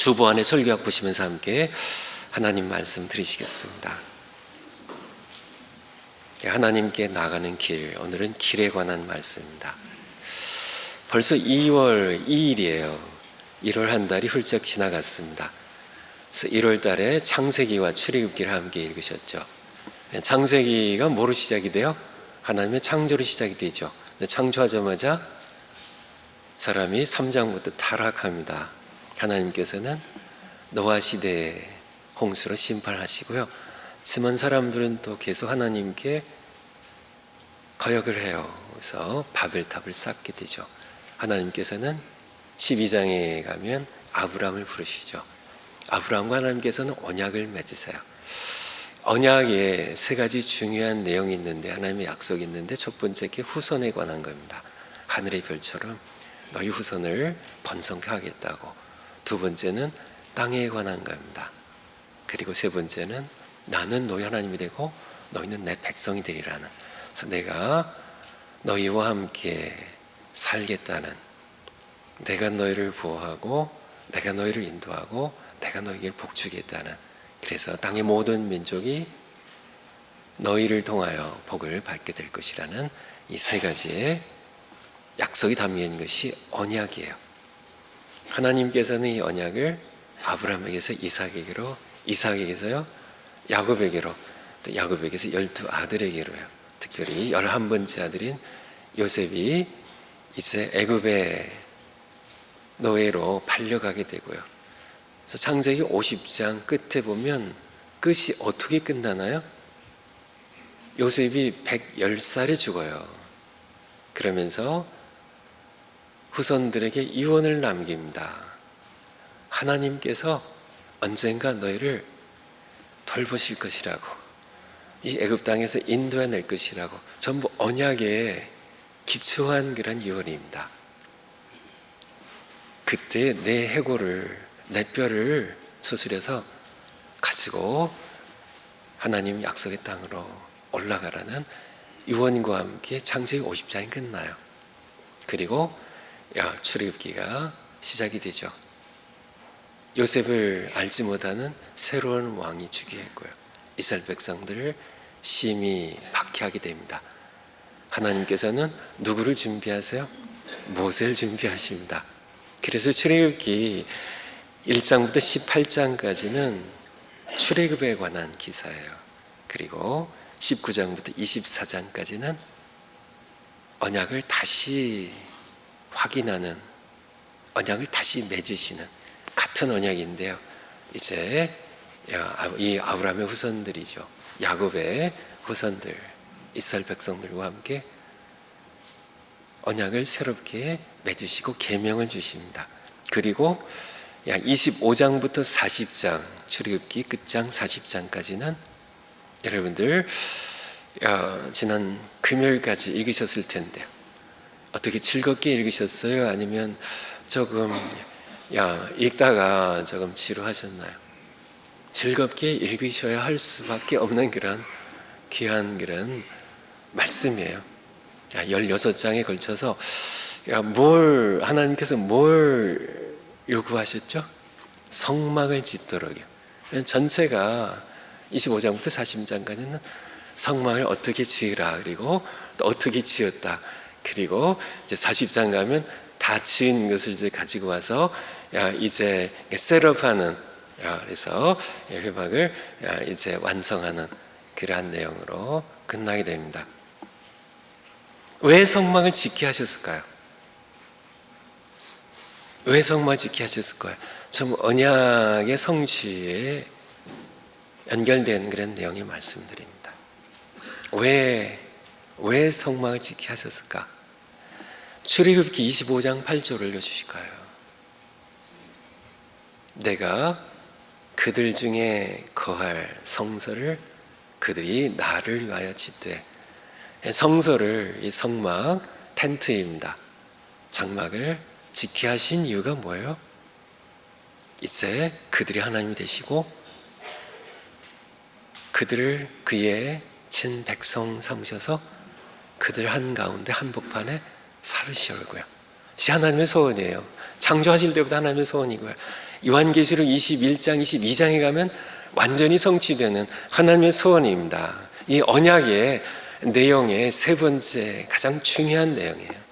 주보 안에 설교학 보시면서 함께 하나님 말씀 들으시겠습니다. 하나님께 나가는 길, 오늘은 길에 관한 말씀입니다. 벌써 2월 2일이에요. 1월 한 달이 훌쩍 지나갔습니다. 그래서 1월 달에 창세기와 출애굽기를 함께 읽으셨죠. 창세기가 뭐로 시작이 돼요? 하나님의 창조로 시작이 되죠. 근데 창조하자마자 사람이 3장부터 타락합니다. 하나님께서는 노아 시대에 홍수로 심판하시고요. 하지만 사람들은 또 계속 하나님께 거역을 해요. 그래서 바벨탑을 쌓게 되죠. 하나님께서는 12장에 가면 아브라함을 부르시죠. 아브라함과 하나님께서는 언약을 맺으세요. 언약에 세 가지 중요한 내용이 있는데, 하나님의 약속이 있는데, 첫 번째 게 후손에 관한 겁니다. 하늘의 별처럼 너희 후손을 번성케 하겠다고. 두 번째는 땅에 관한 겁니다. 그리고 세 번째는 나는 너희 하나님이 되고 너희는 내 백성이 되리라는. 그래서 내가 너희와 함께 살겠다는, 내가 너희를 보호하고 내가 너희를 인도하고 내가 너희에게 복주겠다는, 그래서 땅의 모든 민족이 너희를 통하여 복을 받게 될 것이라는 이 세 가지의 약속이 담긴 것이 언약이에요. 하나님께서는 이 언약을 아브라함에게서 이삭에게로, 이삭에게서요 야곱에게로, 또 야곱에게서 12아들에게로요. 특별히 11번째 아들인 요셉이 이제 애굽의 노예로 팔려가게 되고요. 그래서 창세기 50장 끝에 보면 끝이 어떻게 끝나나요? 요셉이 110살에 죽어요. 그러면서 후손들에게 유언을 남깁니다. 하나님께서 언젠가 너희를 돌보실 것이라고, 이 애굽 땅에서 인도해낼 것이라고, 전부 언약에 기초한 그런 유언입니다. 그때 내 해골을, 내 뼈를 수술해서 가지고 하나님 약속의 땅으로 올라가라는 유언과 함께 창세기 50장이 끝나요. 그리고 출애굽기가 시작이 되죠. 요셉을 알지 못하는 새로운 왕이 즉위했고요. 이스라엘 백성들을 심히 박해하게 됩니다. 하나님께서는 누구를 준비하세요? 모세를 준비하십니다. 그래서 출애굽기 1장부터 18장까지는 출애굽에 관한 기사예요. 그리고 19장부터 24장까지는 언약을 다시 확인하는, 언약을 다시 맺으시는 같은 언약인데요. 이제 이 아브라함의 후손들이죠. 야곱의 후손들, 이스라엘 백성들과 함께 언약을 새롭게 맺으시고 계명을 주십니다. 그리고 25장부터 40장, 출애굽기 끝장 40장까지는 여러분들 지난 금요일까지 읽으셨을 텐데 어떻게 즐겁게 읽으셨어요? 아니면 조금 읽다가 조금 지루하셨나요? 즐겁게 읽으셔야 할 수밖에 없는 그런 귀한 그런 말씀이에요. 16장에 걸쳐서 하나님께서 뭘 요구하셨죠? 성막을 짓도록요. 전체가 25장부터 40장까지는 성막을 어떻게 지으라, 그리고 또 어떻게 지었다, 그리고 이제 40장 가면 다 지은 것을 이제 가지고 와서 이제 셋업하는, 그래서 회막을 이제 완성하는 그러한 내용으로 끝나게 됩니다. 왜 성막을 짓게 하셨을까요? 왜 성막을 짓게 하셨을까요? 좀 언약의 성취에 연결된 그런 내용의 말씀드립니다. 왜 성막을 짓게 하셨을까? 출애굽기 25장 8절을 읽어주실까요? 내가 그들 중에 거할 성소를 그들이 나를 위하여 짓되. 성소를, 이 성막, 텐트입니다. 장막을 짓게 하신 이유가 뭐예요? 이제 그들이 하나님이 되시고 그들을 그의 친 백성 삼으셔서 그들 한가운데 한복판에 살으시려고요. 하나님의 소원이에요. 창조하실 때부터 하나님의 소원이고요. 요한계시록 21장, 22장에 가면 완전히 성취되는 하나님의 소원입니다. 이 언약의 내용의 세 번째 가장 중요한 내용이에요.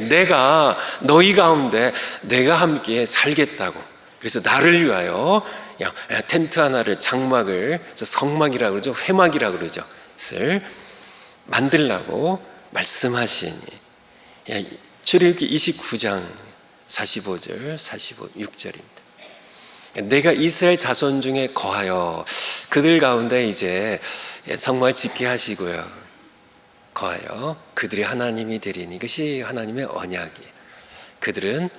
내가 너희 가운데 내가 함께 살겠다고. 그래서 나를 위하여 텐트 하나를, 장막을, 성막이라고 그러죠, 회막이라고 그러죠, 를 만들라고 말씀하시니. 출애굽기 29장 45절, 46절입니다. 내가 이스라엘 자손 중에 거하여 그들 가운데 이제 성막을 짓게 하시고요, 거하여 그들이 하나님이 되리니, 이것이 하나님의 언약이에요. 그들은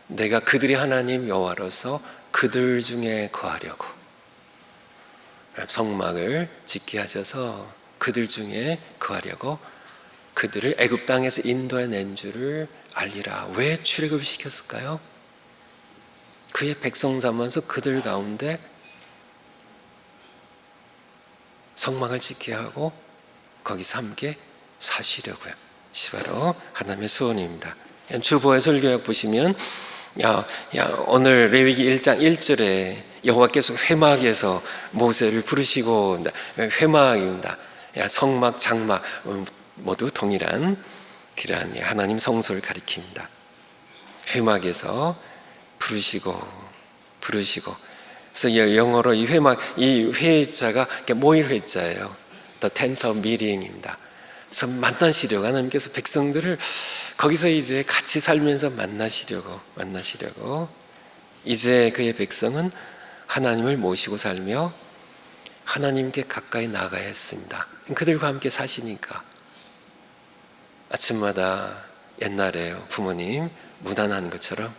내가 그들이 하나님 여호와로서 그들 중에 거하려고 성막을 짓게 하셔서 그들 중에 거하려고 그들을 애굽 땅에서 인도해 낸 줄을 알리라. 왜 출애굽을 시켰을까요? 그의 백성 삼아서 그들 가운데 성막을 짓게 하고 거기서 함께 사시려고요. 바로 하나님의 소원입니다. 주보의 설교약 보시면 오늘 레위기 1장 1절에 여호와께서 회막에서 모세를 부르시고, 회막입니다. 성막, 장막 모두 동일한 그러한 하나님 성소를 가리킵니다. 회막에서 부르시고. 그래서 영어로 이 회막, 이 회자가 모일 회자예요. The tent of meeting입니다. 그래서 만나시려고, 하나님께서 백성들을 거기서 이제 같이 살면서 만나시려고 이제 그의 백성은 하나님을 모시고 살며 하나님께 가까이 나가야 했습니다. 그들과 함께 사시니까 아침마다 옛날에 부모님 무단한 것처럼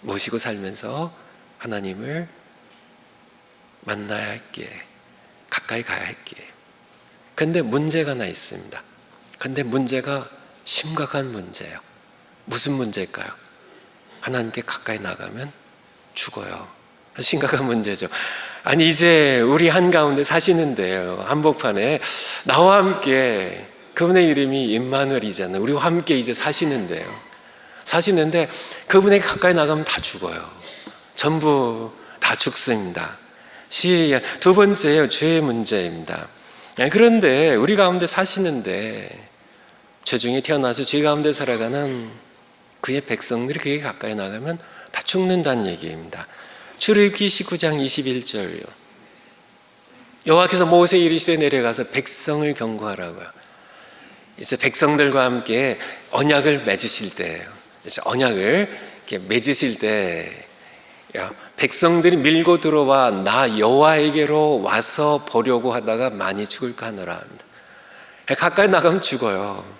모시고 살면서 하나님을 만나야 할게, 가까이 가야 할게. 근데 문제가 하나 있습니다. 근데 문제가 심각한 문제예요. 무슨 문제일까요? 하나님께 가까이 나가면 죽어요. 심각한 문제죠. 아니, 이제 우리 한가운데 사시는데요, 한복판에 나와 함께, 그분의 이름이 임마누엘이잖아요. 우리와 함께 이제 사시는데 그분에게 가까이 나가면 다 죽어요. 전부 다 죽습니다. 두 번째요, 죄의 문제입니다. 그런데 우리 가운데 사시는데 죄 중에 태어나서 죄 가운데 살아가는 그의 백성들이 그에게 가까이 나가면 다 죽는다는 얘기입니다. 출애굽기 19장 21절요. 여호와께서 모세에 이르시되 내려가서 백성을 경고하라고요. 이제 백성들과 함께 언약을 맺으실 때예요. 이제 언약을 이렇게 맺으실 때 백성들이 밀고 들어와 나 여호와에게로 와서 보려고 하다가 많이 죽을까 하노라 합니다. 가까이 나가면 죽어요.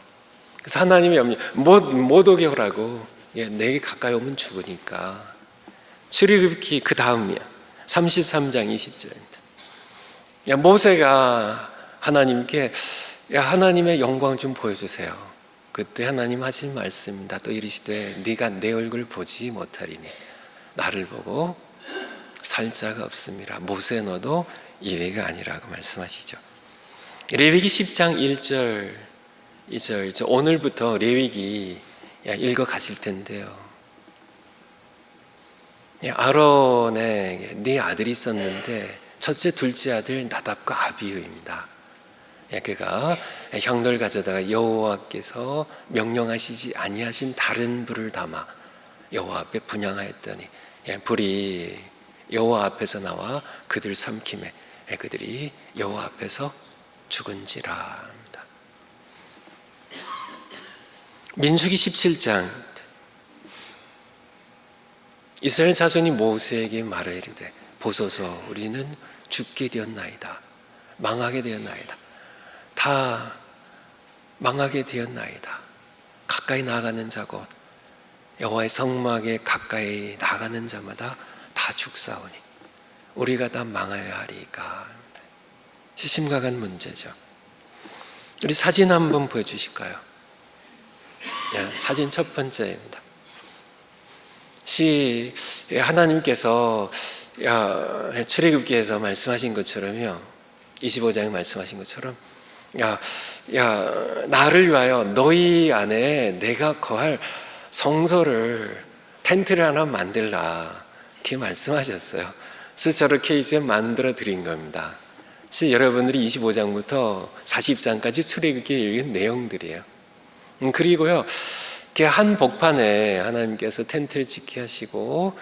그래서 하나님이 못 오게 하라고, 내게 가까이 오면 죽으니까. 출애굽기 그 다음이야. 33장 20절입니다. 모세가 하나님께 하나님의 영광 좀 보여주세요. 그때 하나님 하신 말씀입니다. 또 이르시되 네가 내 얼굴 보지 못하리니 나를 보고 살 자가 없습니다. 모세 너도 예외가 아니라고 말씀하시죠. 레위기 10장 1절 2절, 오늘부터 레위기 읽어 가실 텐데요, 아론의 네 아들이 있었는데 첫째 둘째 아들 나답과 아비후입니다. 그가 형들 가져다가 여호와께서 명령하시지 아니하신 다른 불을 담아 여호와 앞에 분향하였더니 불이 여호와 앞에서 나와 그들 삼킴에 그들이 여호와 앞에서 죽은지라. 민수기 17장, 이스라엘 자손이 모세에게 말하 이르되 보소서 우리는 죽게 되었나이다, 망하게 되었나이다, 다 망하게 되었나이다. 가까이 나아가는 자 곧 여호와의 성막에 가까이 나가는 자마다 다 죽사오니 우리가 다 망하여야 하리까. 심각한 문제죠. 우리 사진 한번 보여주실까요? 사진 첫 번째입니다. 하나님께서 출애굽기에서 말씀하신 것처럼요, 25장에 말씀하신 것처럼 나를 위하여 너희 안에 내가 거할 성소를, 텐트를 하나 만들라. 이렇게 말씀하셨어요. 그래서 저렇게 이제 만들어 드린 겁니다. 그래서 여러분들이 25장부터 40장까지 출애굽기에 읽은 내용들이에요. 그리고요, 한 복판에 하나님께서 텐트를 짓게 하시고,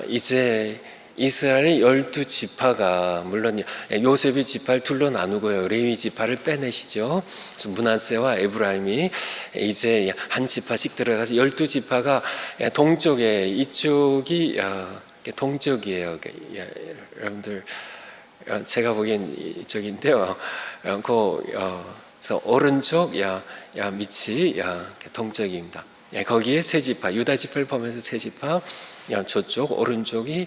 이제 이스라엘의 12지파가, 물론 요셉의 지파를 둘로 나누고요, 레위 지파를 빼내시죠. 그래서 므낫세와 에브라임이 이제 한 지파씩 들어가서 12지파가 동쪽에, 이쪽이 동쪽이에요. 여러분들, 제가 보기엔 이쪽인데요. 그래서 오른쪽 밑이 동쪽입니다. 거기에 세 지파, 유다 지파를 포함해서 세 지파, 저쪽 오른쪽이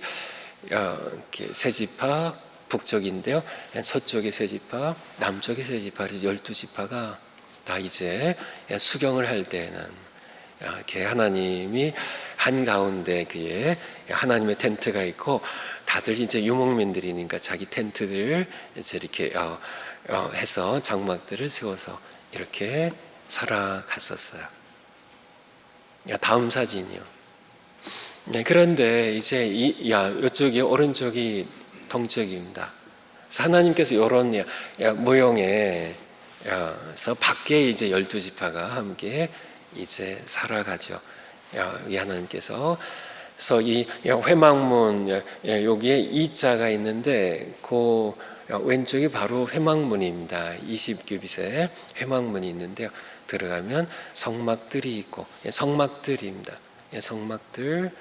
세 지파 북쪽인데요. 서쪽에 세 지파, 남쪽에 세 지파, 12지파가 다 이제 수경을 할 때는 이렇게 하나님이 한가운데 그에 하나님의 텐트가 있고, 다들 이제 유목민들이니까 자기 텐트들 이제 이렇게 해서 장막들을 세워서 이렇게 살아갔었어요. 다음 사진이요. 네, 그런데 이제 이쪽이 오른쪽이 동쪽입니다. 그래서 하나님께서 이런 모형에서 밖에 이제 12지파가 함께 이제 살아가죠. 이 하나님께서. 그래서 이 회막문, 여기에 이자가 있는데 그 왼쪽이 바로 회막문입니다. 20규빗의 회막문이 있는데요. 들어가면 성막들이 있고, 성막들입니다. 성막들,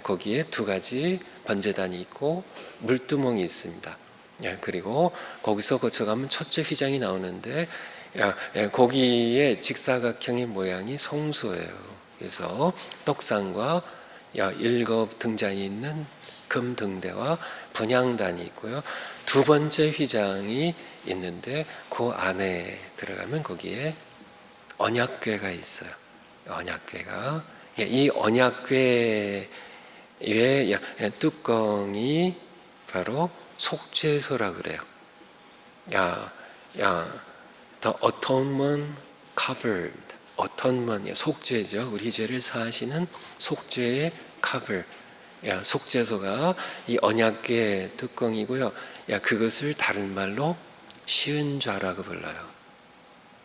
거기에 두 가지 번제단이 있고 물두멍이 있습니다. 그리고 거기서 거쳐가면 첫째 휘장이 나오는데, 거기에 직사각형의 모양이 성소예요. 그래서 떡상과 7 등잔이 있는 금등대와 분향단이 있고요. 두 번째 휘장이 있는데 그 안에 들어가면 거기에 언약궤가 있어요. 언약궤가, 이 언약궤의 뚜껑이 바로 속죄소라 그래요. The atonement covered. atonement, 속죄죠. 우리 죄를 사하시는 속죄의 cover. 속죄소가 이 언약궤 뚜껑이고요. 그것을 다른 말로 시은좌라고 불러요.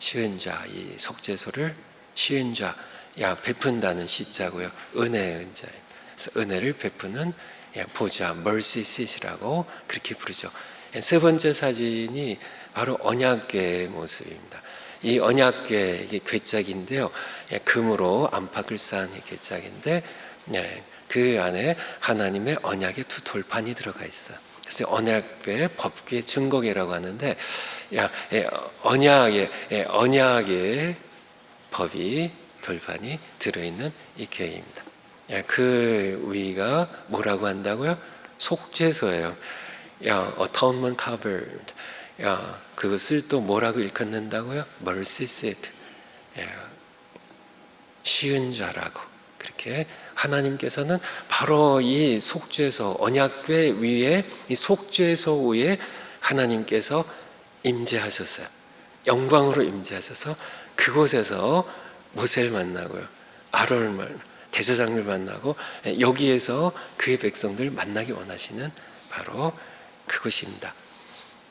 시은좌, 이 속죄소를 시은좌, 베푼다는 시자고요. 은혜의 은자. 그래서 은혜를 베푸는 보좌, mercy seat이라고 그렇게 부르죠. 세 번째 사진이 바로 언약궤의 모습입니다. 이 언약궤, 이게 궤짝인데요. 금으로 안팎을 쌓은 궤짝인데, 그 안에 하나님의 언약의 두 돌판이 들어가 있어요. 그래서 언약궤, 법궤, 증거궤라고 하는데, 언약의 법이 돌판이 들어있는 이 궤입니다. 그 위가 뭐라고 한다고요? 속죄소예요. atonement covered. 그것을 또 뭐라고 일컫는다고요? mercy seat. 시은좌라고. 그렇게 하나님께서는 바로 이 속죄소, 언약궤 위에, 이 속죄소 위에 하나님께서 임재하셨어요. 영광으로 임재하셔서 그곳에서 모세를 만나고요, 아론을 만나고, 대제사장을 만나고, 여기에서 그의 백성들을 만나기 원하시는 바로 그것입니다.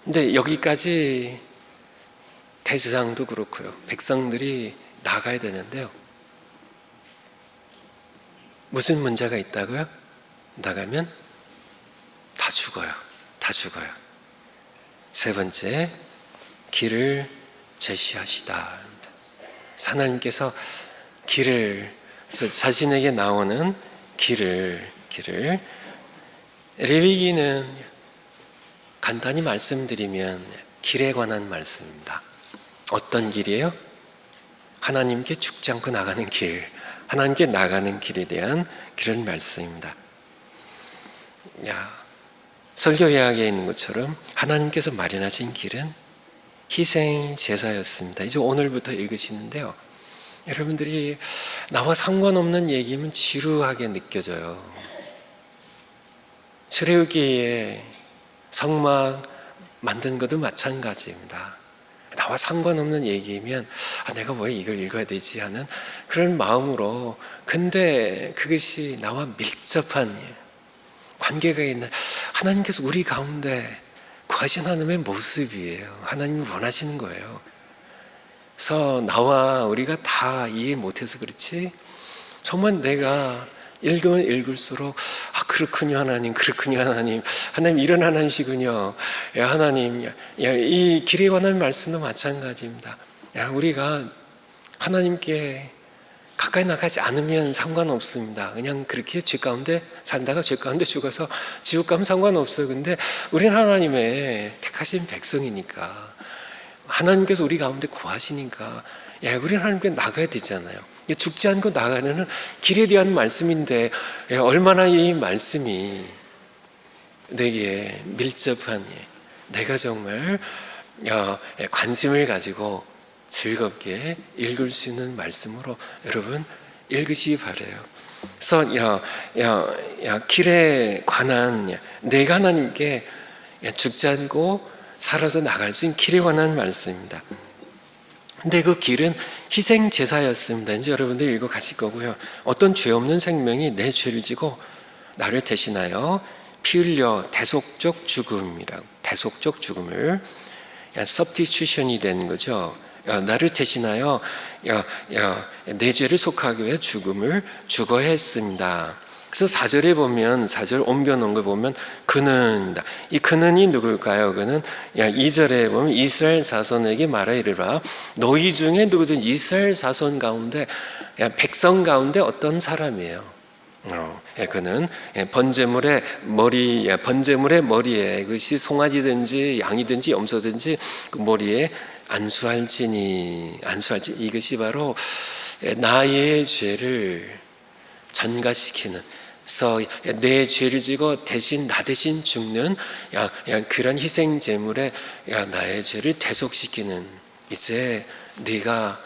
근데 여기까지 대제사장도 그렇고요, 백성들이 나가야 되는데요, 무슨 문제가 있다고요? 나가면 다 죽어요. 다 죽어요. 세 번째, 길을 제시하시다. 하나님께서 길을, 자신에게 나오는 길을 레위기는 간단히 말씀드리면 길에 관한 말씀입니다. 어떤 길이에요? 하나님께 죽지 않고 나가는 길, 하나님께 나가는 길에 대한 그런 말씀입니다. 설교 요약에 있는 것처럼 하나님께서 마련하신 길은 희생 제사였습니다. 이제 오늘부터 읽으시는데요, 여러분들이 나와 상관없는 얘기면 지루하게 느껴져요. 출애굽기에 성막 만든 것도 마찬가지입니다. 나와 상관없는 얘기면 내가 왜 이걸 읽어야 되지 하는 그런 마음으로, 근데 그것이 나와 밀접한 관계가 있는 하나님께서 우리 가운데 구하신 하나님의 모습이에요. 하나님이 원하시는 거예요. 그래서 나와 우리가 다 이해 못해서 그렇지, 정말 내가 읽으면 읽을수록 그렇군요 하나님, 그렇군요 하나님, 하나님 이런 하나님이시군요. 야 하나님, 이 길에 관한 말씀도 마찬가지입니다. 우리가 하나님께 가까이 나가지 않으면 상관없습니다. 그냥 그렇게 죄 가운데 산다가 죄 가운데 죽어서 지옥 가면 상관없어요. 근데 우리는 하나님의 택하신 백성이니까, 하나님께서 우리 가운데 구하시니까 우리는 하나님께 나가야 되잖아요. 죽지 않고 나가는 길에 대한 말씀인데, 얼마나 이 말씀이 내게 밀접한, 내가 정말 관심을 가지고 즐겁게 읽을 수 있는 말씀으로 여러분 읽으시기 바라요. 그래서 길에 관한, 내가 하나님께 죽지 않고 살아서 나갈 수 있는 길에 관한 말씀입니다. 근데 그 길은 희생 제사였습니다. 이제 여러분들 읽어 가실 거고요. 어떤 죄 없는 생명이 내 죄를 지고 나를 대신하여 피 흘려 대속적 죽음이라고, 대속적 죽음을 substitution이 되는 거죠. 나를 대신하여 내 죄를 속하기 위해 죽음을 죽어야 했습니다. 그래서 4절에 보면, 4절 옮겨놓은 거 보면 그는, 이 그는이 누굴까요? 그는 2절에 보면 이스라엘 자손에게 말하 이르라, 너희 중에 누구든 이스라엘 자손 가운데, 백성 가운데 어떤 사람이에요. 그는 번제물의 머리에, 그것이 송아지든지 양이든지 염소든지 그 머리에 안수할지니, 이것이 바로 나의 죄를 전가시키는, 그래서 내 죄를 지고 대신 나 대신 죽는 그런 희생 제물에 나의 죄를 대속시키는, 이제 네가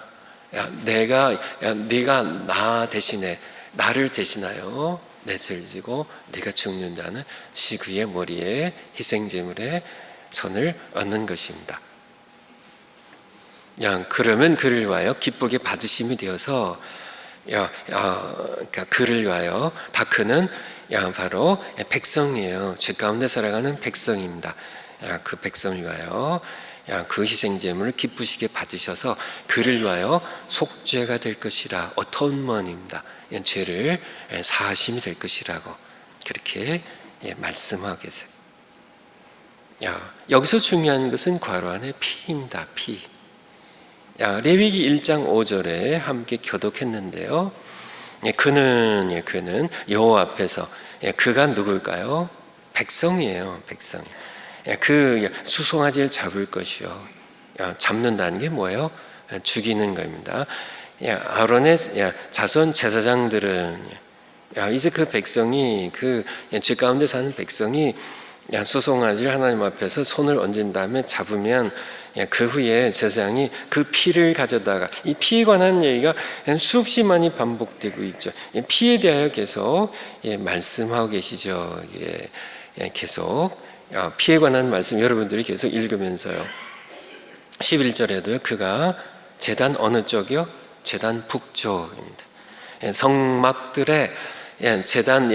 나 대신에, 나를 대신하여 내 죄를 지고 네가 죽는다는 그의 머리에 희생 제물에 선을 얻는 것입니다. 그러면 그를 위하여 기쁘게 받으심이 되어서, 그러니까 그를 위하여, 다 그는 바로 백성이에요. 죄 가운데 살아가는 백성입니다. 그 백성을 위하여 그 희생제물을 기쁘시게 받으셔서 그를 위하여 속죄가 될 것이라, 어톤먼입니다. 죄를 사하심이 될 것이라고 그렇게 말씀하고 계세요. 여기서 중요한 것은 괄호 안에 피입니다. 피. 레위기 1장 5절에 함께 교독했는데요. 그는 여호와 앞에서, 그가 누굴까요? 백성이에요. 백성. 그 수송아지를 잡을 것이요. 잡는다는 게 뭐예요? 죽이는 겁니다. 아론의 자손 제사장들은, 이제 그 백성이, 그 죄 가운데 사는 백성이 수송아지를 하나님 앞에서 손을 얹은 다음에 잡으면, 그 후에 제사장이 그 피를 가져다가, 이 피에 관한 얘기가 수없이 많이 반복되고 있죠. 피에 대하여 계속 말씀하고 계시죠. 계속 피에 관한 말씀 여러분들이 계속 읽으면서요. 11절에도요. 그가 제단 어느 쪽이요? 제단 북쪽입니다. 성막들의 제단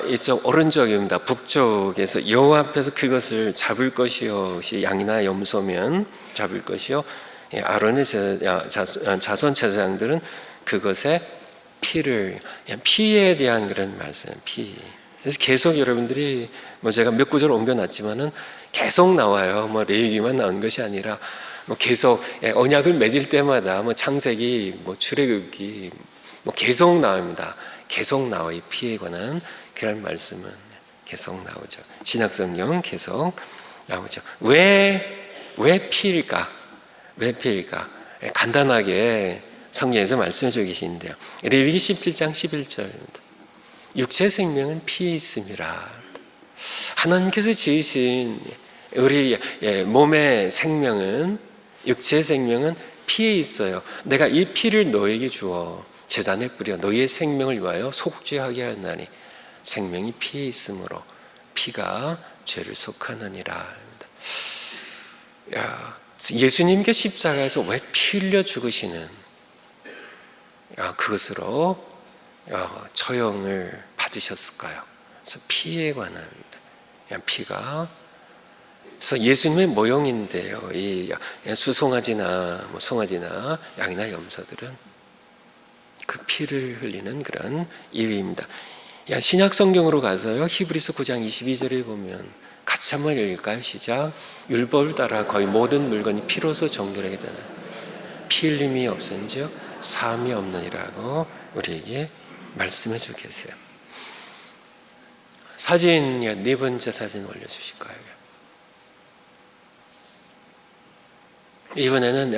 이쪽 오른쪽입니다. 북쪽에서 여호와 앞에서 그것을 잡을 것이요, 양이나 염소면 잡을 것이요, 아론의 자손 제사장들은 그것의 피를, 피에 대한 그런 말씀, 피. 그래서 계속 여러분들이 제가 몇 구절 옮겨놨지만은 계속 나와요. 레위기만 나온 것이 아니라 계속 언약을 맺을 때마다 창세기, 출애굽기 계속 나옵니다. 계속 나와. 이 피에 관한 그런 말씀은 계속 나오죠. 신약성경은 계속 나오죠. 왜 피일까? 왜 피일까? 간단하게 성경에서 말씀해 주고 계시는데요. 레위기 17장 11절입니다. 육체 생명은 피에 있음이라. 하나님께서 지으신 우리 몸의 생명은, 육체의 생명은 피에 있어요. 내가 이 피를 너에게 주어 제단에 뿌려 너희의 생명을 위하여 속죄하게 하나니 생명이 피에 있으므로 피가 죄를 속하느니라. 예수님께 십자가에서 왜 피 흘려 죽으시는 그것으로 처형을 받으셨을까요? 그래서 피에 관한 피가, 그래서 예수님의 모형인데요. 이 수송아지나 송아지나 양이나 염소들은 그 피를 흘리는 그런 이유입니다. 신약 성경으로 가서요, 히브리서 9장 22절에 보면 같이 한번 읽을까요? 시작. 율법을 따라 거의 모든 물건이 피로서 정결하게 되나 피 흘림이 없은즉 사함이 없느니라고 우리에게 말씀해 주고 계세요. 사진, 네 번째 사진 올려주실 거예요. 이번에는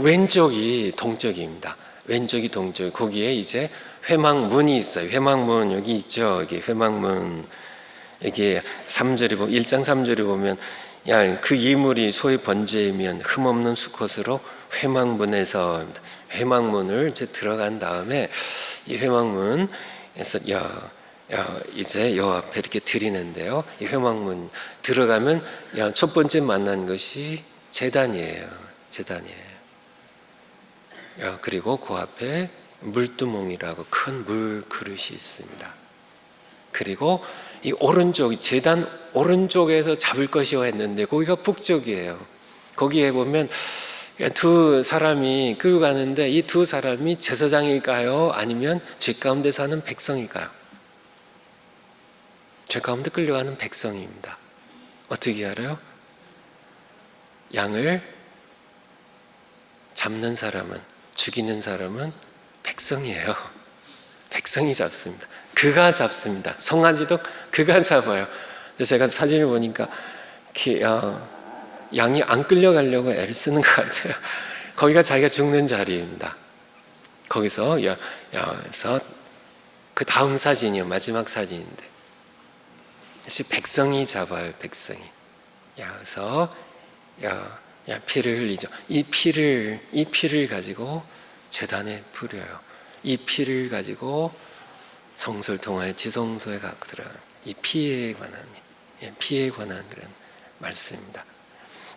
왼쪽이 동쪽입니다. 왼쪽이 동쪽. 거기에 이제 회막문이 있어요. 회막문 여기 있죠. 여기 회막문. 여기 3절에 보면 1장 3절에 보면 그 예물이 소의 번제이면 흠없는 수컷으로 회막문에서 회막문을 이제 들어간 다음에 이 회막문에서 이제 여호와 앞에 이렇게 드리는데요. 이 회막문 들어가면 첫 번째 만난 것이 제단이에요. 그리고 그 앞에 물두멍이라고 큰 물 그릇이 있습니다. 그리고 이 오른쪽, 제단 오른쪽에서 잡을 것이요 했는데 거기가 북쪽이에요. 거기에 보면 두 사람이 끌고 가는데 이 두 사람이 제사장일까요? 아니면 죄 가운데 사는 백성일까요? 죄 가운데 끌려가는 백성입니다. 어떻게 알아요? 양을 잡는 사람은, 죽이는 사람은 백성이에요. 백성이 잡습니다. 그가 잡습니다. 송아지도 그가 잡아요. 그래서 제가 사진을 보니까 양이 안 끌려가려고 애를 쓰는 것 같아요. 거기가 자기가 죽는 자리입니다. 거기서 그 다음 사진이요, 마지막 사진인데 백성이 잡아요. 백성이. 그래서 피를 흘리죠. 이 피를 가지고 제단에 뿌려요. 이 피를 가지고 성소를 통하여 지성소에 갖고 들어가는 이 피에 관한 그런 말씀입니다.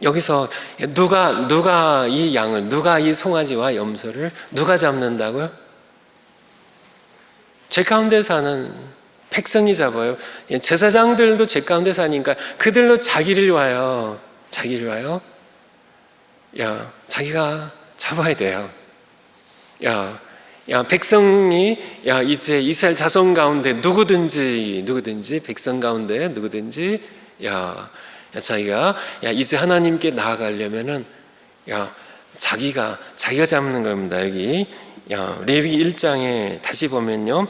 여기서 누가 이 양을, 누가 이 송아지와 염소를 누가 잡는다고요? 죄 가운데 사는 백성이 잡아요. 제사장들도 죄 가운데 사니까 그들로 자기를 와요. 자기가 잡아야 돼요. 백성이 이제 이스라엘 자손 가운데 누구든지 백성 가운데 누구든지 자기가 이제 하나님께 나아가려면은 자기가 잡는 겁니다. 여기 레위기 1장에 다시 보면요,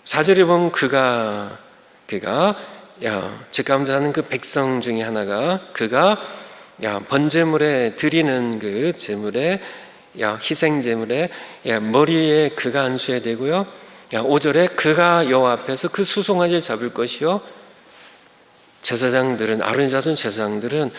4절에 보면 그가 죄 가운데 사는 그 백성 중에 하나가 그가 번제물에 드리는 그 제물에 희생 제물에 머리에 그가 안수해야 되고요. 5절에 그가 여호와 앞에서 그 수송아지를 잡을 것이요. 제사장들은, 아론의 자손 제사장들은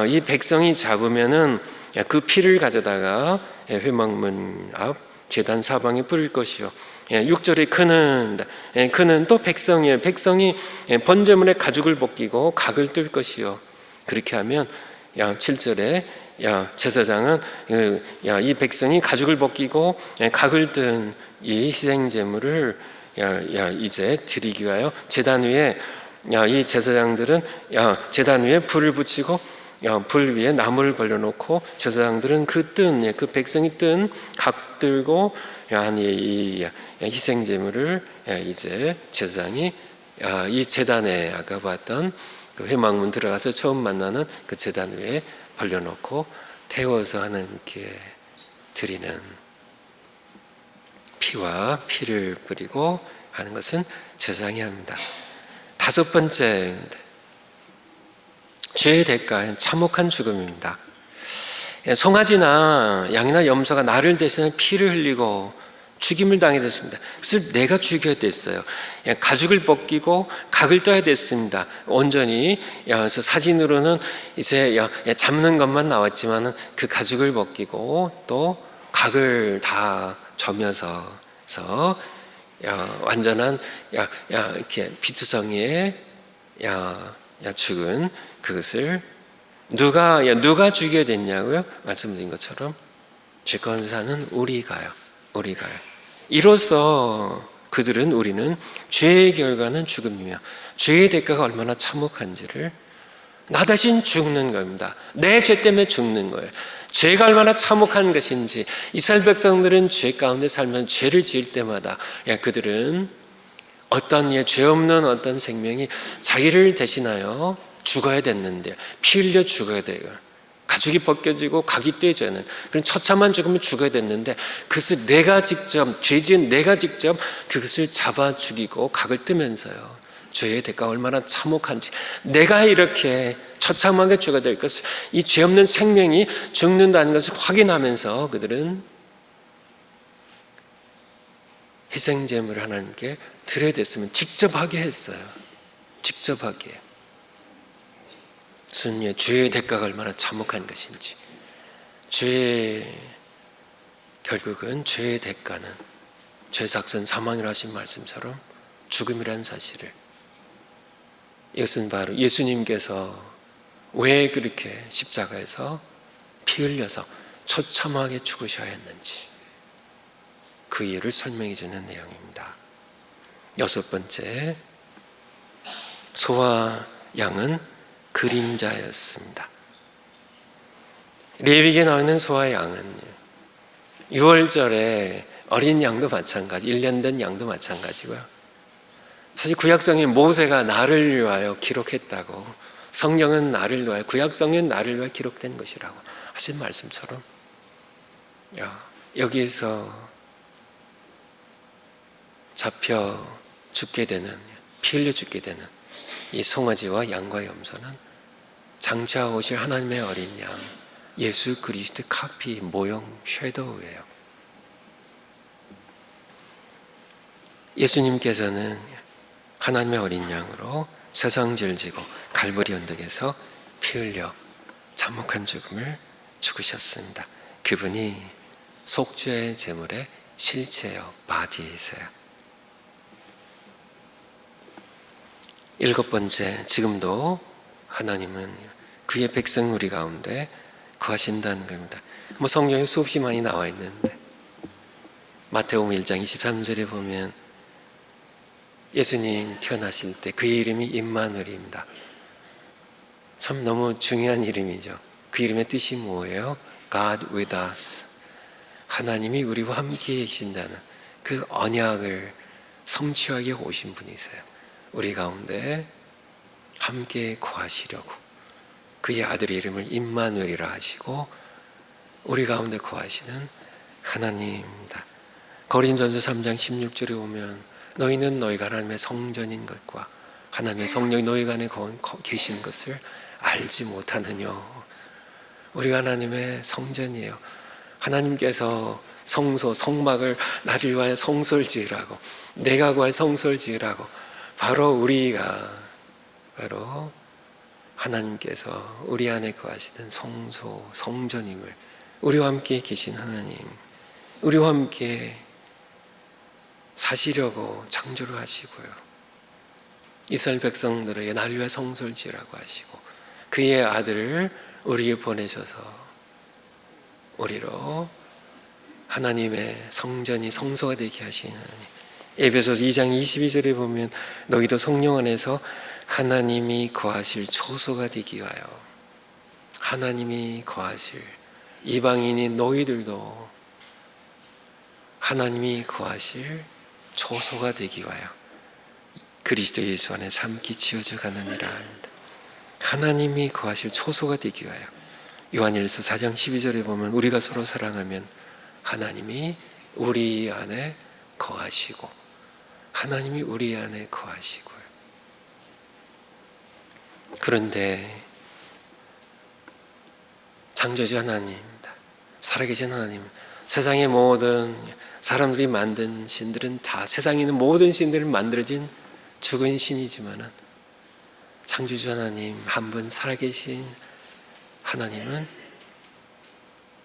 이 백성이 잡으면은 그 피를 가져다가 회막문 앞 제단 사방에 뿌릴 것이요. 6절에 그는 또 백성이에요. 백성이 번제물에 가죽을 벗기고 각을 뜰 것이요. 그렇게 하면 7절에 제사장은 이 백성이 가죽을 벗기고 각을 뜬 이 희생 제물을 이제 드리기 위하여 제단 위에 이 제사장들은 제단 위에 불을 붙이고 불 위에 나무를 벌려놓고 제사장들은 그 백성이 뜬 각 들고 이 희생 제물을 이제 제사장이 이 제단에 아까 봤던 그 회막문 들어가서 처음 만나는 그 제단 위에 벌려놓고 태워서 하나님께 드리는 피와 피를 뿌리고 하는 것은 제사장이 합니다. 다섯 번째입니다. 죄의 대가는 참혹한 죽음입니다. 송아지나 양이나 염소가 나를 대신해 피를 흘리고 죽임을 당해 됐습니다. 그래서 내가 죽여야 됐어요. 가죽을 벗기고 각을 떠야 됐습니다. 온전히. 그래서 사진으로는 이제 잡는 것만 나왔지만은 그 가죽을 벗기고 또 각을 다 점여서 완전한 이렇게 피투성이의 죽은 그것을 누가 죽게 됐냐고요? 말씀드린 것처럼 죄가운데 사는 우리가요. 이로써 우리는 죄의 결과는 죽음이며 죄의 대가가 얼마나 참혹한지를 나 대신 죽는 겁니다. 내 죄 때문에 죽는 거예요. 죄가 얼마나 참혹한 것인지 이스라엘 백성들은 죄 가운데 살면 죄를 지을 때마다 그들은 죄 없는 어떤 생명이 자기를 대신하여 죽어야 됐는데 피 흘려 죽어야 돼요. 가죽이 벗겨지고 각이 떼져는 그런 처참한 죽음을 죽어야 됐는데 그것을 죄 지은 내가 직접 그것을 잡아 죽이고 각을 뜨면서요. 죄의 대가가 얼마나 참혹한지 내가 이렇게 처참하게 죽어야 될 것을 이 죄 없는 생명이 죽는다는 것을 확인하면서 그들은 희생제물을 하나님께 드려야 됐으면 직접 하게 했어요. 직접 하게. 순위의 죄의 대가가 얼마나 참혹한 것인지, 결국은 죄의 대가는 죄삭선 사망이라 하신 말씀처럼 죽음이라는 사실을, 이것은 바로 예수님께서 왜 그렇게 십자가에서 피 흘려서 처참하게 죽으셔야 했는지 그 이유를 설명해 주는 내용입니다. 6번째, 소와 양은 그림자였습니다. 레위기에 나와 있는 소와 양은 6월절에 어린 양도 마찬가지, 1년 된 양도 마찬가지고요. 사실 구약성에 모세가 나를 위하여 기록했다고, 성경은 나를 위하여, 구약성은 나를 위하여 기록된 것이라고 하신 말씀처럼 여기에서 잡혀 죽게 되는, 피 흘려 죽게 되는 이 송아지와 양과 염소는 장차 오실 하나님의 어린 양 예수 그리스도의 카피, 모형, 섀도우예요. 예수님께서는 하나님의 어린 양으로 세상 죄를 지고 갈보리 언덕에서 피 흘려 참혹한 죽음을 죽으셨습니다. 그분이 속죄의 제물의 실체요, 바디이세요. 7번째, 지금도 하나님은 그의 백성 우리 가운데 거하신다는 겁니다. 성경에 수없이 많이 나와 있는데 마태복음 1장 23절에 보면 예수님 태어나실 때 그의 이름이 임마누엘입니다. 참 너무 중요한 이름이죠. 그 이름의 뜻이 뭐예요? God with us. 하나님이 우리와 함께 계신다는 그 언약을 성취하게 오신 분이세요. 우리 가운데 함께 거하시려고 그의 아들의 이름을 임마누엘이라 하시고 우리 가운데 거하시는 하나님입니다. 고린도전서 3장 16절에 보면 너희는 너희가 하나님의 성전인 것과 하나님의 성령이 너희 안에 계신 것을 알지 못하느뇨. 우리가 하나님의 성전이에요. 하나님께서 성막을 나를 위하여 성소를 지으라고, 내가 구할 성소를 지으라고, 바로 우리가 바로 하나님께서 우리 안에 거하시는 성소, 성전임을, 우리와 함께 계신 하나님, 우리와 함께 사시려고 창조를 하시고요, 이스라엘 백성들에게 나를 위해 성소를 지으라고 하시고 그의 아들을 우리에게 보내셔서 우리로 하나님의 성전이 성소가 되게 하시는 하나님. 에베소서 2장 22절에 보면 너희도 성령 안에서 하나님이 거하실 초소가 되기 위하여, 하나님이 거하실, 이방인인 너희들도 하나님이 거하실 초소가 되기 위하여 그리스도 예수 안에 삶기 지어져 가느니라. 하나님이 거하실 초소가 되기 위하여. 요한일서 4장 12절에 보면 우리가 서로 사랑하면 하나님이 우리 안에 거하시고, 하나님이 우리 안에 거하시고요. 그런데 창조주 하나님입니다. 살아계신 하나님, 세상의 모든 사람들이 만든 신들은 다, 세상에 있는 모든 신들을 만들어진 죽은 신이지만은 창조주 하나님 한 분 살아계신 하나님은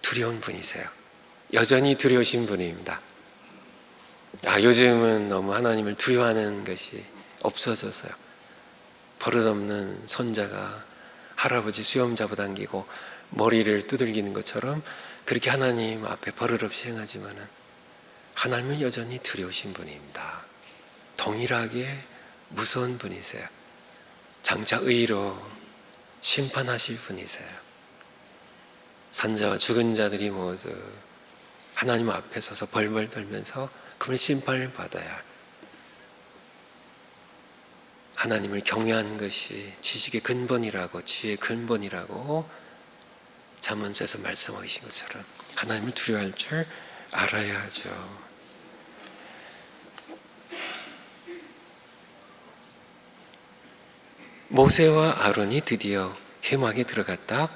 두려운 분이세요. 여전히 두려우신 분입니다. 요즘은 너무 하나님을 두려워하는 것이 없어져서요. 버릇없는 손자가 할아버지 수염 잡아당기고 머리를 두들기는 것처럼 그렇게 하나님 앞에 버릇없이 행하지만은 하나님은 여전히 두려우신 분입니다. 동일하게 무서운 분이세요. 장차 의로 심판하실 분이세요. 산자와 죽은 자들이 모두 하나님 앞에 서서 벌벌 떨면서 그분의 심판을 받아야 하나님을 경외하는 것이 지식의 근본이라고, 지혜의 근본이라고 잠언서에서 말씀하고 계신 것처럼 하나님을 두려워할 줄 알아야 하죠. 모세와 아론이 드디어 회막에 들어갔다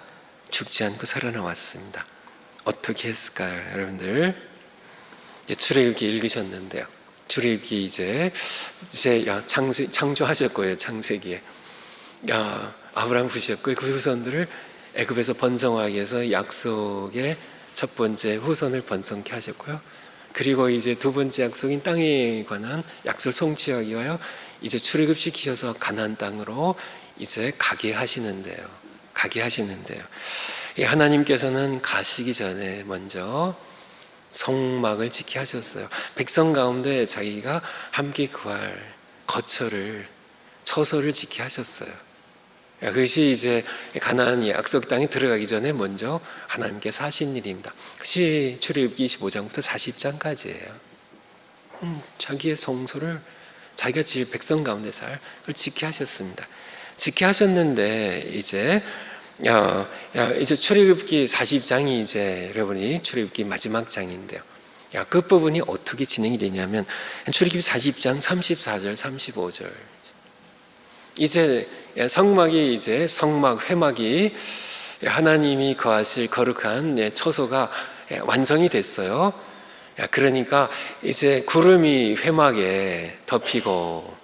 죽지 않고 살아나왔습니다. 어떻게 했을까요, 여러분들? 출애굽기 읽으셨는데요. 출애굽기 이제 창조하셨고요, 창세기에. 아브라함 부셨고 그 후손들을 애굽에서 번성하기 위해서 약속의 첫 번째 후손을 번성케 하셨고요. 그리고 이제 두 번째 약속인 땅에 관한 약속을 성취하기 위하여 이제 출애굽시키셔서 가나안 땅으로 이제 가게 하시는데요. 하나님께서는 가시기 전에 먼저 성막을 지키게 하셨어요. 백성 가운데 자기가 함께 구할 거처를, 처소를 지키게 하셨어요. 그것이 이제 가나안 약속 땅에 들어가기 전에 먼저 하나님께서 하신 일입니다. 그것이 출애굽기 25장부터 40장까지예요. 자기의 성소를 자기가 지을 백성 가운데 살 그걸 지키게 하셨습니다. 지키게 하셨는데 이제 출애굽기 40장이 이제 여러분이 출애굽기 마지막 장인데요. 끝부분이 어떻게 진행이 되냐면 출애굽기 40장 34절 35절 이제 성막이 이제 성막 회막이 하나님이 거하실 거룩한 처소가 완성이 됐어요. 그러니까 이제 구름이 회막에 덮이고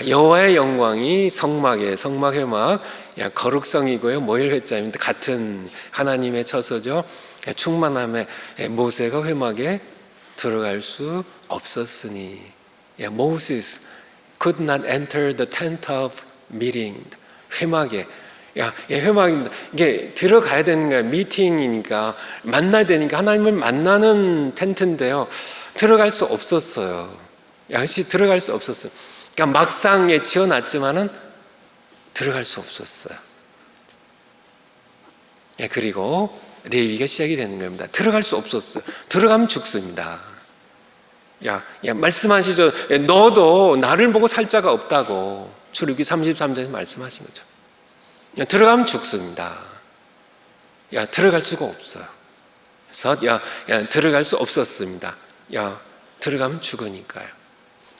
여호와의 영광이 성막에, 성막 회막 거룩성이고요, 모일회자입니다. 같은 하나님의 처소죠. 충만함에 모세가 회막에 들어갈 수 없었으니 Moses could not enter the tent of meeting. 회막에 회막입니다. 이게 들어가야 되는 거예요. 미팅이니까 만나야 되니까 하나님을 만나는 텐트인데요. 들어갈 수 없었어요. 역시 들어갈 수 없었어요. 그러니까 막상 지어놨지만은 들어갈 수 없었어요. 그리고 레위기가 시작이 되는 겁니다. 들어갈 수 없었어요. 들어가면 죽습니다. 말씀하시죠. 너도 나를 보고 살 자가 없다고 출애굽기 33장에 말씀하신 거죠. 들어가면 죽습니다. 들어갈 수가 없어요. 그래서 들어갈 수 없었습니다. 들어가면 죽으니까요.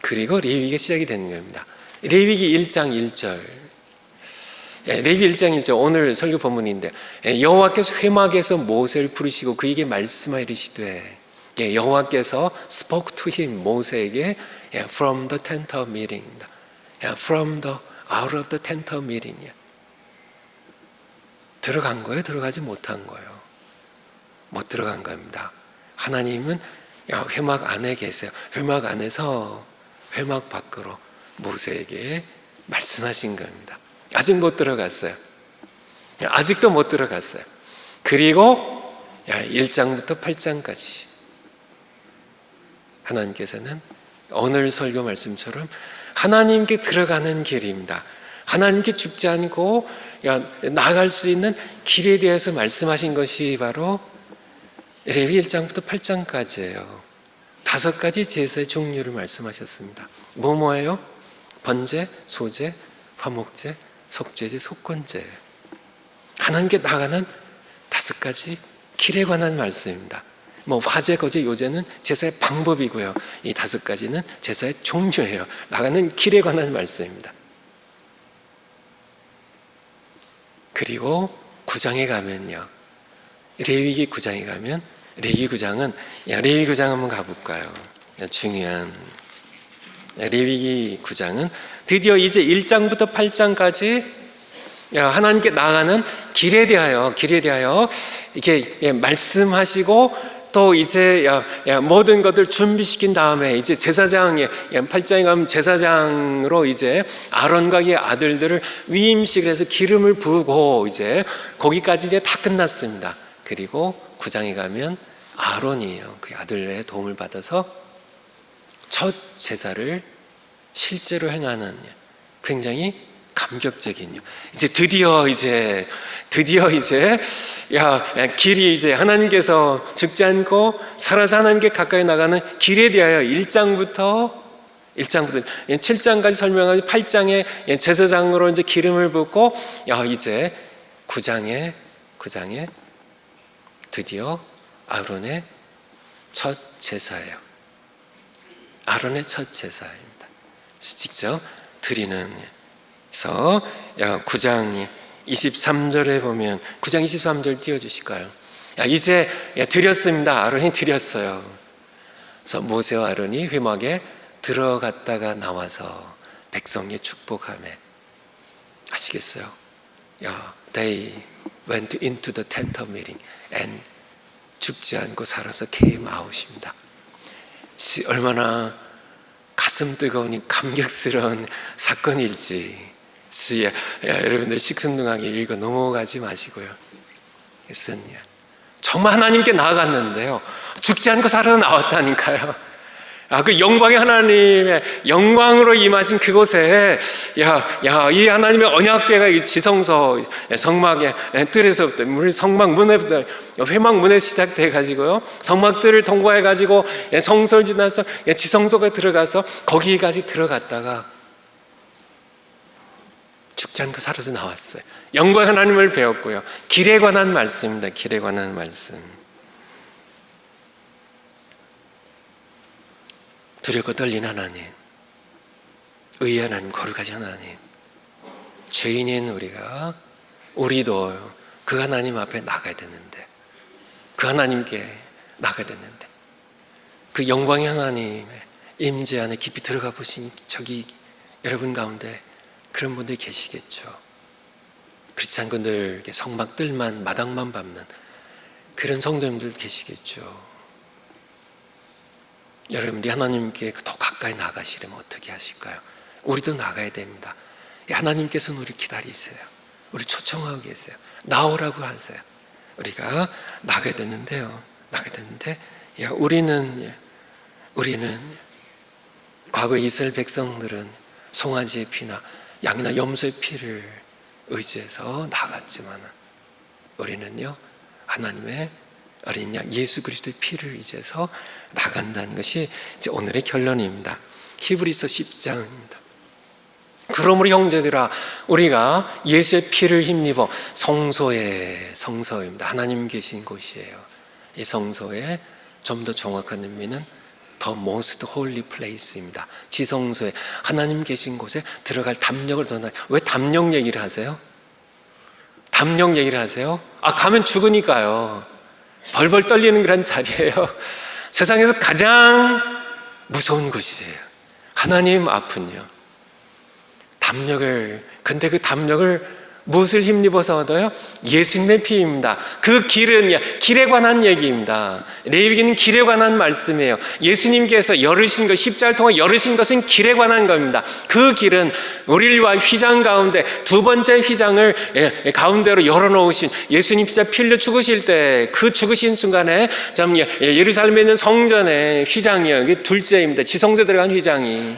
그리고 레위기가 시작이 되는 겁니다. 레위기 1장 1절. 레위기 1장 1절 오늘 설교 본문인데 여호와께서 회막에서 모세를 부르시고 그에게 말씀하여 이르시되 여호와께서 spoke to him 모세에게 from the tent of meeting, from the out of the tent of meeting. 들어간 거예요? 들어가지 못한 거예요? 못 들어간 겁니다. 하나님은 회막 안에 계세요. 회막 안에서 회막 밖으로 모세에게 말씀하신 겁니다. 아직 못 들어갔어요. 아직도 못 들어갔어요. 그리고 1장부터 8장까지 하나님께서는 오늘 설교 말씀처럼 하나님께 들어가는 길입니다. 하나님께 죽지 않고 나아갈 수 있는 길에 대해서 말씀하신 것이 바로 레위 1장부터 8장까지예요. 5가지 제사의 종류를 말씀하셨습니다. 뭐예요? 번제, 소제, 화목제, 속죄제, 속건제. 하나님께 나가는 5가지 길에 관한 말씀입니다. 화제, 거제, 요제는 제사의 방법이고요. 이 5가지는 제사의 종류예요. 나가는 길에 관한 말씀입니다. 그리고 9장에 가면요. 레위기 9장에 가면 레위기 9장은 레위기 9장 한번 가볼까요? 중요한 레위기 9장은 드디어 이제 1장부터 8장까지 하나님께 나아가는 길에 대하여 이렇게 말씀하시고 또 이제 모든 것들 준비시킨 다음에 이제 제사장에 8장에 가면 제사장으로 이제 아론과 그의 아들들을 위임식을 해서 기름을 부으고 이제 거기까지 이제 다 끝났습니다. 그리고 9장에 가면 아론이에요. 그 아들의 도움을 받아서 첫 제사를 실제로 행하는 굉장히 감격적인 이제 드디어 길이 이제 하나님께서 죽지 않고 살아서 하나님께 가까이 나가는 길에 대하여 1장부터 7장까지 설명하고 8장에 제사장으로 이제 기름을 붓고 이제 9장에 드디어 아론의 첫 제사예요. 아론의 첫 제사입니다. 직접 드리는. 그래서 9장 23절에 보면 9장 23절 띄워주실까요? 이제 드렸습니다. 아론이 드렸어요. 그래서 모세와 아론이 회막에 들어갔다가 나와서 백성에 축복하며 아시겠어요? They went into the tent of meeting and 죽지 않고 살아서 came out입니다. 얼마나 가슴 뜨거운 감격스러운 사건일지 여러분들 시큰둥하게 읽어 넘어가지 마시고요. 정말 하나님께 나아갔는데요, 죽지 않고 살아 나왔다니까요. 그 영광의 하나님의 영광으로 임하신 그곳에 이 하나님의 언약궤가 지성소 성막의 뜰에서부터 우리 성막 문에부터 회막 문에 시작돼 가지고요, 성막들을 통과해 가지고 성소를 지나서 지성소가 들어가서 거기까지 들어갔다가 죽지 않고 살아서 나왔어요. 영광의 하나님을 배웠고요. 길에 관한 말씀입니다. 길에 관한 말씀. 두렵고 떨린 하나님, 의의 하나님, 거룩하신 하나님, 죄인인 우리도 그 하나님 앞에 나가야 되는데, 그 하나님께 나가야 되는데, 그 영광의 하나님의 임재 안에 깊이 들어가 보신 저기 여러분 가운데 그런 분들이 계시겠죠. 그렇지 않고 늘 성막들만 마당만 밟는 그런 성도님들 계시겠죠. 여러분들이 하나님께 더 가까이 나가시려면 어떻게 하실까요? 우리도 나가야 됩니다. 하나님께서는 우리 기다리세요. 우리 초청하고 계세요. 나오라고 하세요. 우리가 나가야 되는데요. 우리는 과거 이스라엘 백성들은 송아지의 피나 양이나 염소의 피를 의지해서 나갔지만 우리는요, 하나님의 어린 양 예수 그리스도의 피를 의지해서 나간다는 것이 이제 오늘의 결론입니다. 히브리서 10장입니다. 그러므로 형제들아, 우리가 예수의 피를 힘입어 성소입니다. 하나님 계신 곳이에요. 이 성소에 좀 더 정확한 의미는 The most holy place입니다. 지성소에 하나님 계신 곳에 들어갈 담력을 더나. 왜 담력 얘기를 하세요? 담력 얘기를 하세요? 가면 죽으니까요. 벌벌 떨리는 그런 자리예요. 세상에서 가장 무서운 곳이에요. 하나님 앞은요. 근데 그 담력을 무엇을 힘입어서 얻어요? 예수님의 피입니다. 그 길은 길에 관한 얘기입니다. 레위기는 길에 관한 말씀이에요. 예수님께서 열으신 것, 십자가를 통해 열으신 것은 길에 관한 겁니다. 그 길은 우리와 휘장 가운데 두 번째 휘장을 가운데로 열어놓으신 예수님 십자 피 흘려 죽으실 때 그 죽으신 순간에 예루살렘에 있는 성전의 휘장이요, 이게 둘째입니다. 지성소에 들어간 휘장이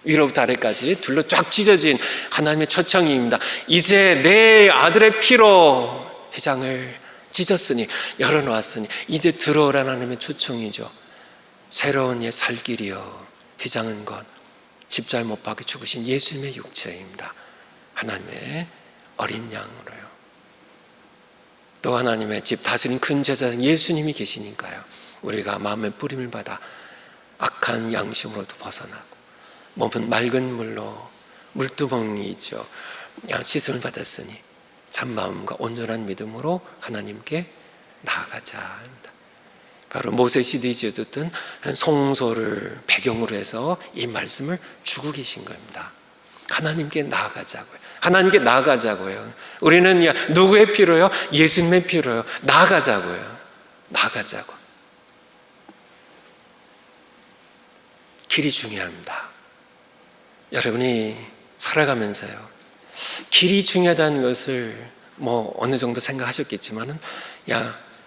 위로부터 아래까지 둘로 쫙 찢어진 하나님의 초청입니다. 이제 내 아들의 피로 휘장을 찢었으니, 열어놓았으니 이제 들어오라는 하나님의 초청이죠. 새로운 살 길이요, 휘장은 것 십자가에 못 박혀 죽으신 예수님의 육체입니다. 하나님의 어린 양으로요. 또 하나님의 집 다스린 큰 제사장 예수님이 계시니까요, 우리가 마음의 뿌림을 받아 악한 양심으로도 벗어나고 몸은 맑은 물로 물두멍이죠. 씻음을 받았으니 참 마음과 온전한 믿음으로 하나님께 나아가자 합니다. 바로 모세 시대에 지어졌던 성소를 배경으로 해서 이 말씀을 주고 계신 겁니다. 하나님께 나아가자고요. 하나님께 나아가자고요. 우리는 누구의 피로요? 예수님의 피로요. 나아가자고요. 나아가자고. 길이 중요합니다. 여러분이 살아가면서요, 길이 중요하다는 것을 어느 정도 생각하셨겠지만은,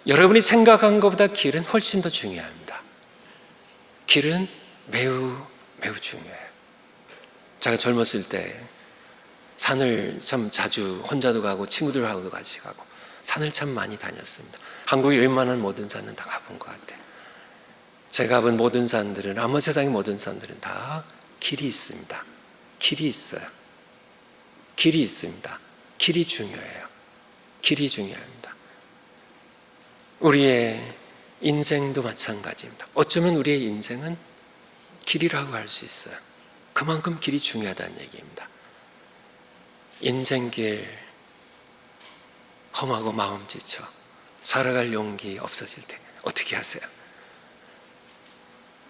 여러분이 생각한 것보다 길은 훨씬 더 중요합니다. 길은 매우 중요해요. 제가 젊었을 때 산을 참 자주 혼자도 가고 친구들하고도 같이 가고 산을 참 많이 다녔습니다. 한국의 웬만한 모든 산은 다 가본 것 같아요. 제가 가본 모든 산들은, 아마 세상의 모든 산들은 다 길이 있습니다. 길이 있어요. 길이 있습니다. 길이 중요해요. 길이 중요합니다. 우리의 인생도 마찬가지입니다. 어쩌면 우리의 인생은 길이라고 할 수 있어요. 그만큼 길이 중요하다는 얘기입니다. 인생길 험하고 마음 지쳐 살아갈 용기 없어질 때 어떻게 하세요?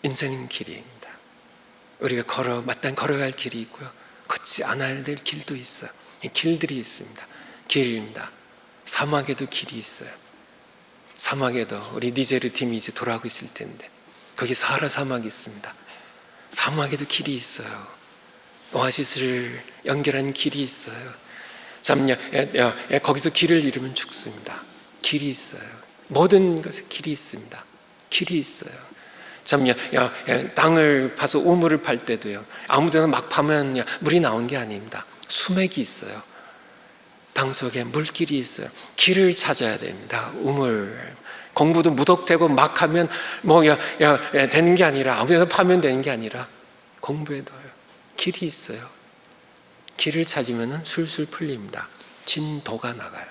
인생은 길입니다. 우리가 마땅히 걸어갈 길이 있고요, 걷지 않아야 될 길도 있어요. 길들이 있습니다. 길입니다. 사막에도 길이 있어요. 사막에도 우리 니제르 팀이 이제 돌아오고 있을 텐데 거기 사하라 사막이 있습니다. 사막에도 길이 있어요. 오아시스를 연결하는 길이 있어요. 거기서 길을 잃으면 죽습니다. 길이 있어요. 모든 것에 길이 있습니다. 길이 있어요. 땅을 파서 우물을 팔 때도요, 아무데나 막 파면 물이 나오는 게 아닙니다. 수맥이 있어요. 땅 속에 물길이 있어요. 길을 찾아야 됩니다. 우물. 공부도 무덕대고 막 하면 되는 게 아니라, 아무데나 파면 되는 게 아니라 공부에도요, 길이 있어요. 길을 찾으면 술술 풀립니다. 진도가 나가요.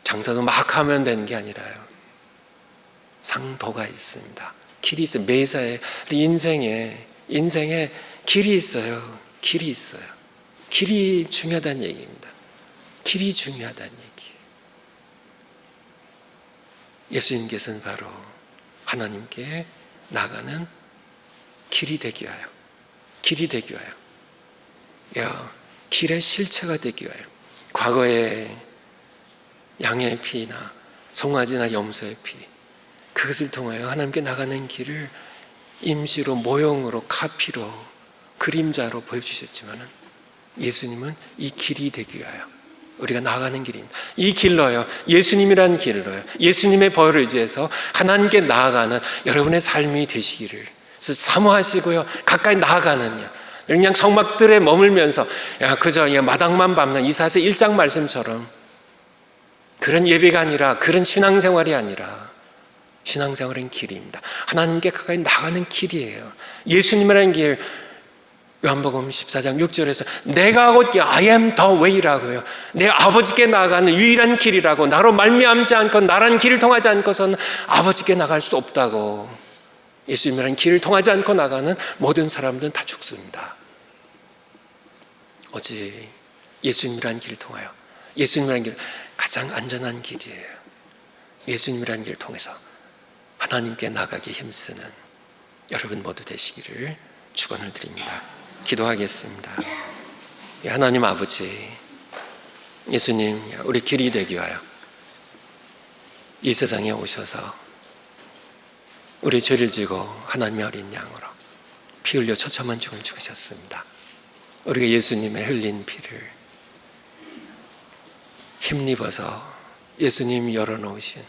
장사도 막 하면 되는 게 아니라요, 상도가 있습니다. 길이 있어요. 매사에, 우리 인생에 길이 있어요. 길이 있어요. 길이 중요하다는 얘기입니다. 길이 중요하다는 얘기. 예수님께서는 바로 하나님께 나가는 길이 되기 위하여, 길의 실체가 되기 위하여, 과거의 양의 피나 송아지나 염소의 피, 그것을 통하여 하나님께 나가는 길을 임시로, 모형으로, 카피로, 그림자로 보여주셨지만 예수님은 이 길이 되기 위하여 우리가 나가는 길입니다. 이 길로요, 예수님이라는 길로요, 예수님의 벌을 의지해서 하나님께 나아가는 여러분의 삶이 되시기를 사모하시고요, 가까이 나아가는, 그냥 성막들에 머물면서 그저 마당만 밟는 이사야서 1장 말씀처럼 그런 예배가 아니라, 그런 신앙생활이 아니라, 신앙생활은 길입니다. 하나님께 가까이 나가는 길이에요. 예수님이라는 길, 요한복음 14장 6절에서 내가 곧 I am the way라고요, 내 아버지께 나아가는 유일한 길이라고, 나로 말미암지 않고 나란 길을 통하지 않고서는 아버지께 나갈 수 없다고. 예수님이라는 길을 통하지 않고 나가는 모든 사람들은 다 죽습니다. 오직 예수님이라는 길을 통하여, 예수님이라는 길, 가장 안전한 길이에요. 예수님이라는 길을 통해서 하나님께 나가기 힘쓰는 여러분 모두 되시기를 축원을 드립니다. 기도하겠습니다. 하나님 아버지, 예수님, 우리 길이 되기 위하여 이 세상에 오셔서 우리 죄를 지고 하나님의 어린 양으로 피 흘려 처참한 죽음 죽으셨습니다. 우리가 예수님의 흘린 피를 힘입어서 예수님 열어놓으신,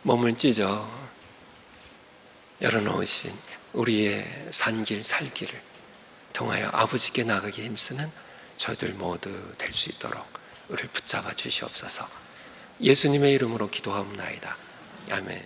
몸을 찢어 열어놓으신 우리의 산길 살길을 통하여 아버지께 나가기 힘쓰는 저희들 모두 될 수 있도록 우리를 붙잡아 주시옵소서. 예수님의 이름으로 기도하옵나이다. 아멘.